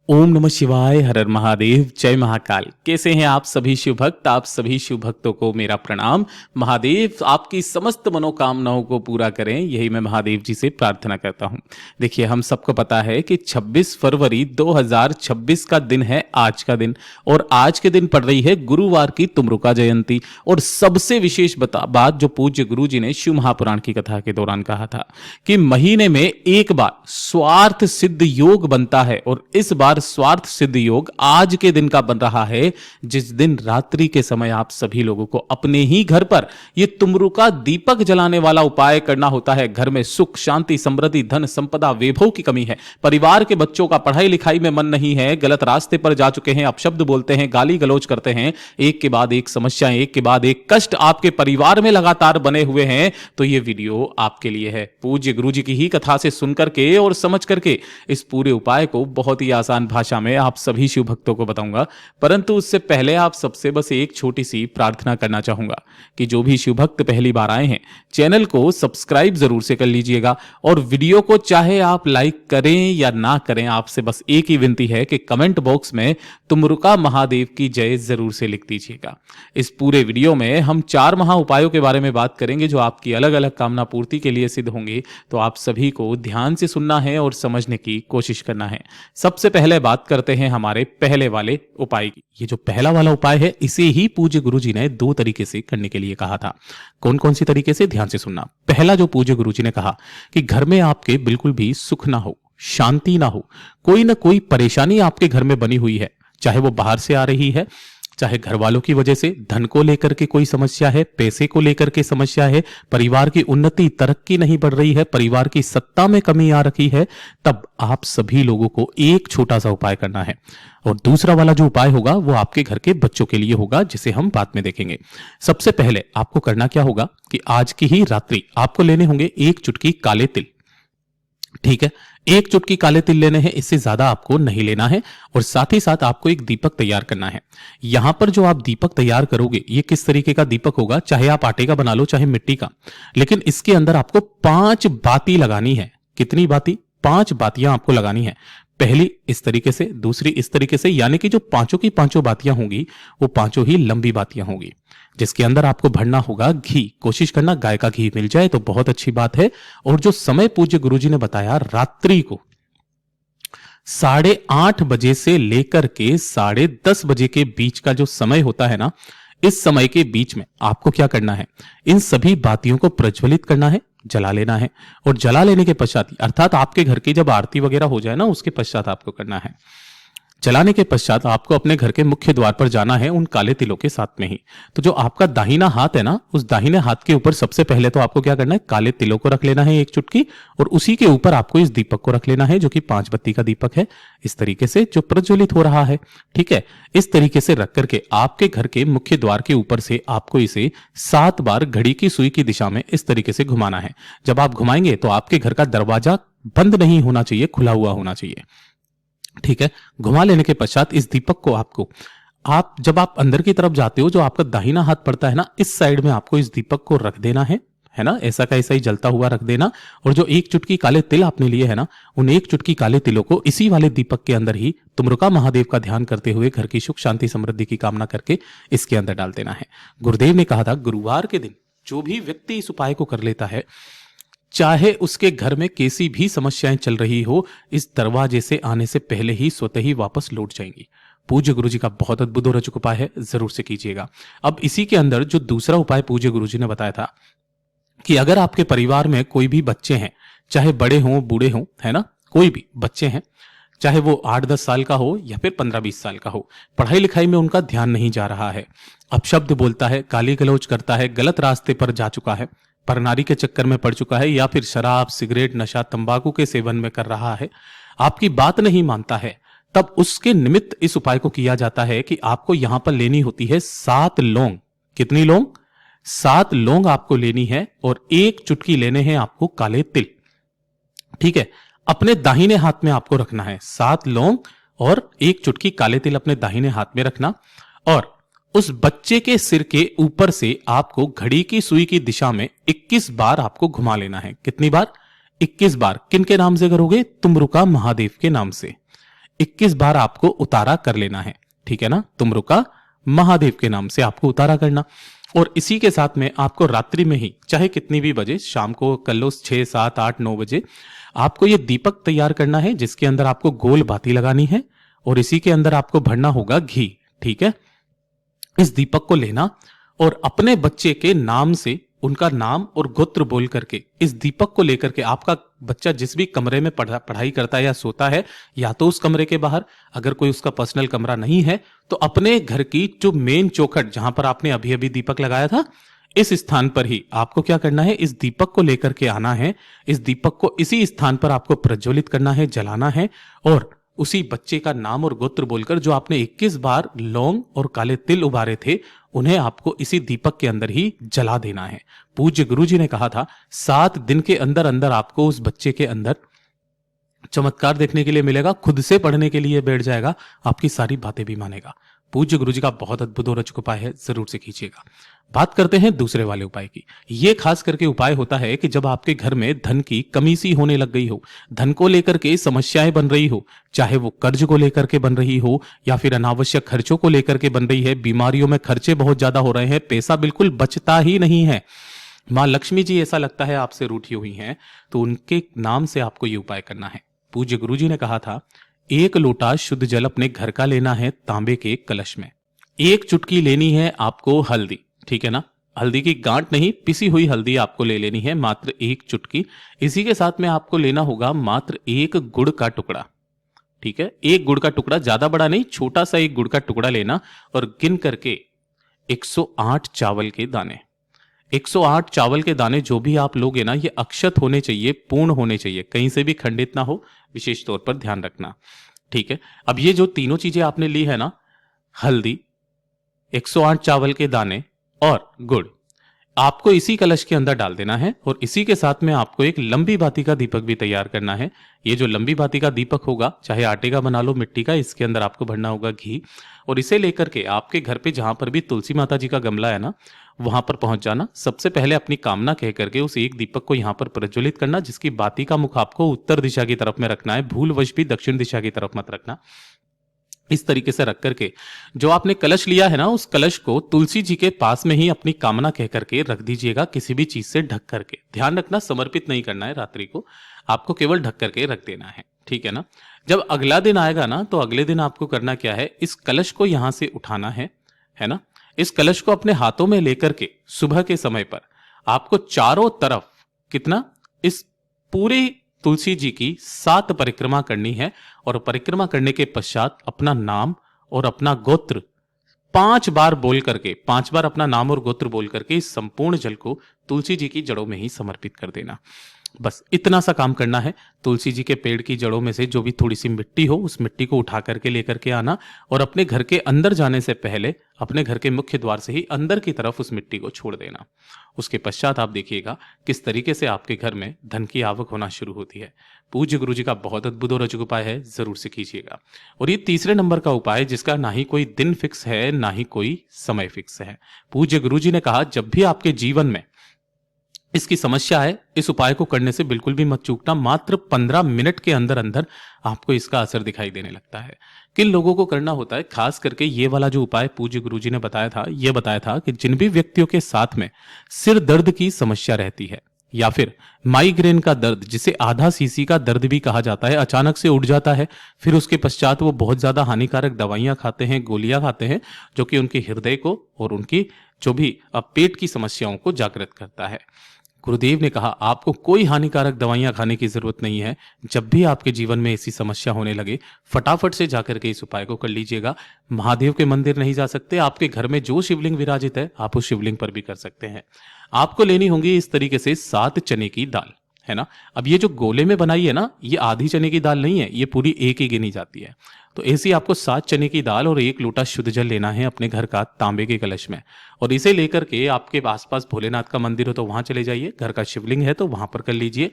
ओम नमः शिवाय, हर हर महादेव, जय महाकाल। कैसे हैं आप सभी शिव भक्त? आप सभी शिव भक्तों को मेरा प्रणाम। महादेव आपकी समस्त मनोकामनाओं को पूरा करें, यही मैं महादेव जी से प्रार्थना करता हूं। देखिए, हम सबको पता है कि 26 फरवरी 2026 का दिन है आज का दिन, और आज के दिन पड़ रही है गुरुवार की तुमरुका जयंती। और सबसे विशेष बात जो पूज्य गुरु जी ने शिव महापुराण की कथा के दौरान कहा था कि महीने में एक बार स्वार्थ सिद्ध योग बनता है, और इस बार स्वार्थ सिद्ध योग आज के दिन का बन रहा है, जिस दिन रात्रि के समय आप सभी लोगों को अपने ही घर पर यह तुमरुका दीपक जलाने वाला उपाय करना होता है। घर में सुख शांति समृद्धि धन संपदा वैभव की कमी है, परिवार के बच्चों का पढ़ाई लिखाई में मन नहीं है, गलत रास्ते पर जा चुके हैं, अपशब्द बोलते हैं, गाली गलौज करते हैं, एक के बाद एक समस्याएं, एक के बाद एक कष्ट आपके परिवार में लगातार बने हुए हैं, तो यह वीडियो आपके लिए है। पूज्य गुरु जी की ही कथा से सुनकर के और समझ करके इस पूरे उपाय को बहुत ही आसान भाषा में आप सभी शिव भक्तों को बताऊंगा। परंतु उससे पहले आप सबसे बस एक छोटी सी प्रार्थना करना चाहूंगा कि जो भी शिव भक्त पहली बार आए हैं, चैनल को सब्सक्राइब जरूर से कर लीजिएगा, और वीडियो को चाहे आप लाइक करें या ना करें, आपसे बस एक ही विनती है कि कमेंट बॉक्स में तुमरुका महादेव की जय जरूर से लिख दीजिएगा। इस पूरे वीडियो में हम 4 महा उपायों के बारे में बात करेंगे जो आपकी अलग अलग कामना पूर्ति के लिए सिद्ध होंगे, तो आप सभी को ध्यान से सुनना है और समझने की कोशिश करना है। सबसे पहले बात करते हैं हमारे पहले वाले उपाय की। ये जो पहला वाला उपाय है, इसे ही पूज्य गुरु जी ने 2 तरीके से करने के लिए कहा था। कौन कौन सी तरीके से, ध्यान से सुनना। पहला जो पूज्य गुरु जी ने कहा कि घर में आपके बिल्कुल भी सुख ना हो, शांति ना हो, कोई ना कोई परेशानी आपके घर में बनी हुई है, चाहे वो बाहर से आ रही है, चाहे घर वालों की वजह से, धन को लेकर के कोई समस्या है, पैसे को लेकर के समस्या है, परिवार की उन्नति तरक्की नहीं बढ़ रही है, परिवार की सत्ता में कमी आ रखी है, तब आप सभी लोगों को एक छोटा सा उपाय करना है। और दूसरा वाला जो उपाय होगा वो आपके घर के बच्चों के लिए होगा, जिसे हम बाद में देखेंगे। सबसे पहले आपको करना क्या होगा कि आज की ही रात्रि आपको लेने होंगे 1 चुटकी काले तिल। ठीक है, 1 चुटकी काले तिल लेने हैं, इससे ज्यादा आपको नहीं लेना है। और साथ ही साथ आपको एक दीपक तैयार करना है। यहां पर जो आप दीपक तैयार करोगे, ये किस तरीके का दीपक होगा, चाहे आप आटे का बना लो चाहे मिट्टी का, लेकिन इसके अंदर आपको 5 बाती लगानी है। कितनी बाती? 5 बातियां आपको लगानी है। पहली इस तरीके से, दूसरी इस तरीके से, यानी कि जो पांचों की पांचों बातियां होंगी वो पांचों ही लंबी बातियां होंगी, जिसके अंदर आपको भरना होगा घी। कोशिश करना गाय का घी मिल जाए तो बहुत अच्छी बात है। और जो समय पूज्य गुरुजी ने बताया, रात्रि को 8:30 बजे से लेकर के 10:30 बजे के बीच का जो समय होता है ना, इस समय के बीच में आपको क्या करना है, इन सभी बातियों को प्रज्वलित करना है, जला लेना है। और जला लेने के पश्चात, अर्थात आपके घर की जब आरती वगैरह हो जाए ना, उसके पश्चात आपको करना है। जलाने के पश्चात आपको अपने घर के मुख्य द्वार पर जाना है उन काले तिलों के साथ में ही। तो जो आपका दाहिना हाथ है ना, उस दाहिने हाथ के ऊपर सबसे पहले तो आपको क्या करना है, काले तिलों को रख लेना है 1 चुटकी, और उसी के ऊपर आपको इस दीपक को रख लेना है, जो कि 5 बत्ती का दीपक है, इस तरीके से जो प्रज्वलित हो रहा है। ठीक है, इस तरीके से रख करके आपके घर के मुख्य द्वार के ऊपर से आपको इसे 7 बार घड़ी की सुई की दिशा में इस तरीके से घुमाना है। जब आप घुमाएंगे तो आपके घर का दरवाजा बंद नहीं होना चाहिए, खुला हुआ होना चाहिए। ठीक है, घुमा लेने के पश्चात इस दीपक को आप जब आप अंदर की तरफ जाते हो, जो आपका दाहिना हाथ पड़ता है ना, इस साइड में आपको इस दीपक को रख देना है ना, ऐसा का ऐसा ही जलता हुआ रख देना। और जो 1 चुटकी काले तिल आपने लिए है ना, उन 1 चुटकी काले तिलों को इसी वाले दीपक के अंदर ही तुमरुका महादेव का ध्यान करते हुए, घर की सुख शांति समृद्धि की कामना करके इसके अंदर डाल देना है। गुरुदेव ने कहा था, गुरुवार के दिन जो भी व्यक्ति इस उपाय को कर लेता है, चाहे उसके घर में कैसी भी समस्याएं चल रही हो, इस दरवाजे से आने से पहले ही स्वतः ही वापस लौट जाएंगी। पूज्य गुरुजी का बहुत अद्भुत और रोचक उपाय है, जरूर से कीजिएगा। अब इसी के अंदर जो दूसरा उपाय पूज्य गुरुजी ने बताया था कि अगर आपके परिवार में कोई भी बच्चे हैं, चाहे बड़े हों बूढ़े हों, है ना, कोई भी बच्चे हैं, चाहे वो 8-10 साल का हो या फिर 15-20 साल का हो, पढ़ाई लिखाई में उनका ध्यान नहीं जा रहा है, अपशब्द बोलता है, गाली गलौज करता है, गलत रास्ते पर जा चुका है, परनारी के चक्कर में पड़ चुका है, या फिर शराब सिगरेट नशा तंबाकू के सेवन में कर रहा है, आपकी बात नहीं मानता है, तब उसके निमित्त इस उपाय को किया जाता है कि आपको यहां पर लेनी होती है 7 लौंग। कितनी लौंग? 7 लौंग आपको लेनी है, और 1 चुटकी लेने हैं आपको काले तिल। ठीक है, अपने दाहिने हाथ में आपको रखना है 7 लौंग और 1 चुटकी काले तिल अपने दाहिने हाथ में रखना, और उस बच्चे के सिर के ऊपर से आपको घड़ी की सुई की दिशा में 21 बार आपको घुमा लेना है। कितनी बार? 21 बार। किन के नाम से करोगे? तुमरुका महादेव के नाम से 21 बार आपको उतारा कर लेना है, ठीक है ना। तुमरू का महादेव के नाम से आपको उतारा करना। और इसी के साथ में आपको रात्रि में ही, चाहे कितनी भी बजे, शाम को कर लो 6, 7, 8, 9 बजे, आपको ये दीपक तैयार करना है जिसके अंदर आपको गोल बाती लगानी है और इसी के अंदर आपको भरना होगा घी, ठीक है। इस दीपक को लेना और अपने बच्चे के नाम से उनका नाम और गोत्र बोल करके इस दीपक को लेकर के, आपका बच्चा जिस भी कमरे में पढ़ाई करता है या सोता है, या तो उस कमरे के बाहर, अगर कोई उसका पर्सनल कमरा नहीं है तो अपने घर की जो मेन चौखट जहां पर आपने अभी अभी दीपक लगाया था, इस स्थान पर ही आपको क्या करना है, इस दीपक को लेकर के आना है। इस दीपक को इसी स्थान पर आपको प्रज्वलित करना है, जलाना है और उसी बच्चे का नाम और गोत्र बोलकर जो आपने 21 बार लौंग और काले तिल उबारे थे, उन्हें आपको इसी दीपक के अंदर ही जला देना है। पूज्य गुरुजी ने कहा था 7 दिन के अंदर अंदर आपको उस बच्चे के अंदर चमत्कार देखने के लिए मिलेगा, खुद से पढ़ने के लिए बैठ जाएगा, आपकी सारी बातें भी मानेगा। पूज्य गुरुजी का बहुत अद्भुत और अचूक उपाय है, जरूर से कीजिएगा। बात करते हैं दूसरे वाले उपाय की। ये खास करके उपाय होता है कि जब आपके घर में धन की कमी सी होने लग गई हो, धन को लेकर के समस्याएं बन रही हो, चाहे वो कर्ज को लेकर के बन रही हो या फिर अनावश्यक खर्चों को लेकर के बन रही है, बीमारियों में खर्चे बहुत ज्यादा हो रहे हैं, पैसा बिल्कुल बचता ही नहीं है, मां लक्ष्मी जी ऐसा लगता है आपसे रूठी हुई हैं, तो उनके नाम से आपको ये उपाय करना है। पूज्य गुरुजी ने कहा था 1 लोटा शुद्ध जल अपने घर का लेना है तांबे के कलश में। 1 चुटकी लेनी है आपको हल्दी, ठीक है ना। हल्दी की गांठ नहीं, पिसी हुई हल्दी आपको ले लेनी है, मात्र 1 चुटकी। इसी के साथ में आपको लेना होगा मात्र 1 गुड़ का टुकड़ा, ठीक है। 1 गुड़ का टुकड़ा, ज्यादा बड़ा नहीं, छोटा सा 1 गुड़ का टुकड़ा लेना और गिन करके 108 चावल के दाने। 108 चावल के दाने जो भी आप लोगे ना, ये अक्षत होने चाहिए, पूर्ण होने चाहिए, कहीं से भी खंडित ना हो, विशेष तौर पर ध्यान रखना, ठीक है। अब ये जो तीनों चीजें आपने ली है ना, हल्दी, 108 चावल के दाने और गुड़, आपको इसी कलश के अंदर डाल देना है और इसी के साथ में आपको एक लंबी बाती का दीपक भी तैयार करना है। ये जो लंबी बाती का दीपक होगा, चाहे आटे का बना लो, मिट्टी का, इसके अंदर आपको भरना होगा घी और इसे लेकर के आपके घर पे जहां पर भी तुलसी माता जी का गमला है ना, वहां पर पहुंच जाना। सबसे पहले अपनी कामना कह करके उस एक दीपक को यहां पर प्रज्वलित करना, जिसकी बाती का मुख आपको उत्तर दिशा की तरफ में रखना है, भूलवश भी दक्षिण दिशा की तरफ मत रखना। इस तरीके से रख करके जो आपने कलश लिया है ना, उस कलश को तुलसी जी के पास में ही अपनी कामना कह करके रख दीजिएगा, किसी भी चीज से ढक करके। ध्यान रखना, समर्पित नहीं करना है रात्रि को, आपको केवल ढक करके रख देना है, ठीक है ना। जब अगला दिन आएगा ना, तो अगले दिन आपको करना क्या है, इस कलश को यहां से उठाना है ना। इस कलश को अपने हाथों में लेकर के सुबह के समय पर आपको चारों तरफ कितना, इस पूरी तुलसी जी की 7 परिक्रमा करनी है और परिक्रमा करने के पश्चात अपना नाम और अपना गोत्र 5 बार बोल करके, 5 बार अपना नाम और गोत्र बोल करके इस संपूर्ण जल को तुलसी जी की जड़ों में ही समर्पित कर देना। बस इतना सा काम करना है। तुलसी जी के पेड़ की जड़ों में से जो भी थोड़ी सी मिट्टी हो, उस मिट्टी को उठा करके लेकर के आना और अपने घर के अंदर जाने से पहले अपने घर के मुख्य द्वार से ही अंदर की तरफ उस मिट्टी को छोड़ देना। उसके पश्चात आप देखिएगा किस तरीके से आपके घर में धन की आवक होना शुरू होती है। पूज्य गुरु जी का बहुत अद्भुत और अचूक उपाय है, जरूर से कीजिएगा। और ये तीसरे नंबर का उपाय, जिसका ना ही कोई दिन फिक्स है ना ही कोई समय फिक्स है। पूज्य गुरु जी ने कहा जब भी आपके जीवन में इसकी समस्या है, इस उपाय को करने से बिल्कुल भी मत चूकना। मात्र 15 मिनट के अंदर अंदर आपको इसका असर दिखाई देने लगता है। किन लोगों को करना होता है, खास करके ये वाला जो उपाय पूज्य गुरुजी ने बताया था, ये बताया था कि जिन भी व्यक्तियों के साथ में सिर दर्द की समस्या रहती है या फिर माइग्रेन का दर्द, जिसे आधा सीसी का दर्द भी कहा जाता है, अचानक से उठ जाता है, फिर उसके पश्चात वो बहुत ज्यादा हानिकारक दवाइयां खाते हैं, गोलियां खाते हैं, जो कि उनके हृदय को और उनकी जो भी पेट की समस्याओं को जागृत करता है। गुरुदेव ने कहा आपको कोई हानिकारक दवाइयां खाने की जरूरत नहीं है। जब भी आपके जीवन में ऐसी समस्या होने लगे, फटाफट से जाकर के इस उपाय को कर लीजिएगा। महादेव के मंदिर नहीं जा सकते, आपके घर में जो शिवलिंग विराजित है, आप उस शिवलिंग पर भी कर सकते हैं। आपको लेनी होंगी इस तरीके से 7 चने की दाल, है ना। अब ये जो गोले में बनाई है ना, ये आधी चने की दाल नहीं है, ये पूरी एक ही गिनी जाती है। तो ऐसी आपको 7 चने की दाल और 1 लोटा शुद्ध जल लेना है अपने घर का तांबे के कलश में, और इसे लेकर के आपके आसपास भोलेनाथ का मंदिर हो तो वहां चले जाइए, घर का शिवलिंग है तो वहां पर कर लीजिए।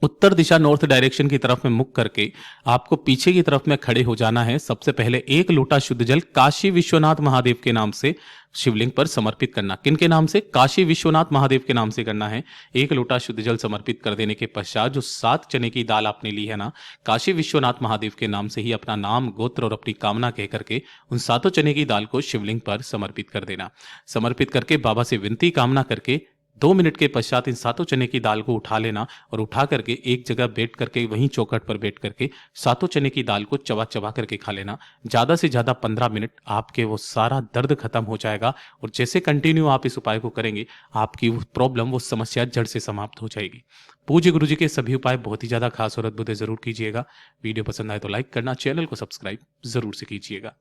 उत्तर दिशा नॉर्थ डायरेक्शन की तरफ में मुख करके आपको पीछे की तरफ में खड़े हो जाना है। सबसे पहले एक लोटा शुद्ध जल काशी विश्वनाथ महादेव के नाम से शिवलिंग पर समर्पित करना। किन के नाम से? काशी विश्वनाथ महादेव के नाम से करना है। एक लोटा शुद्ध जल समर्पित कर देने के पश्चात जो 7 चने की दाल आपने ली है ना, काशी विश्वनाथ महादेव के नाम से ही अपना नाम, गोत्र और अपनी कामना कह करके उन 7 चने की दाल को शिवलिंग पर समर्पित कर देना। समर्पित करके बाबा से विनती कामना करके 2 मिनट के पश्चात इन 7 चने की दाल को उठा लेना और उठा करके एक जगह बैठ करके वहीं चौखट पर बैठ करके 7 चने की दाल को चबा चबा करके खा लेना। ज़्यादा से ज़्यादा 15 मिनट, आपके वो सारा दर्द खत्म हो जाएगा और जैसे कंटिन्यू आप इस उपाय को करेंगे आपकी वो प्रॉब्लम, वो समस्या जड़ से समाप्त हो जाएगी। पूज्य गुरु जी के सभी उपाय बहुत ही ज़्यादा खास और अद्भुत है, ज़रूर कीजिएगा। वीडियो पसंद आए तो लाइक करना, चैनल को सब्सक्राइब ज़रूर से कीजिएगा।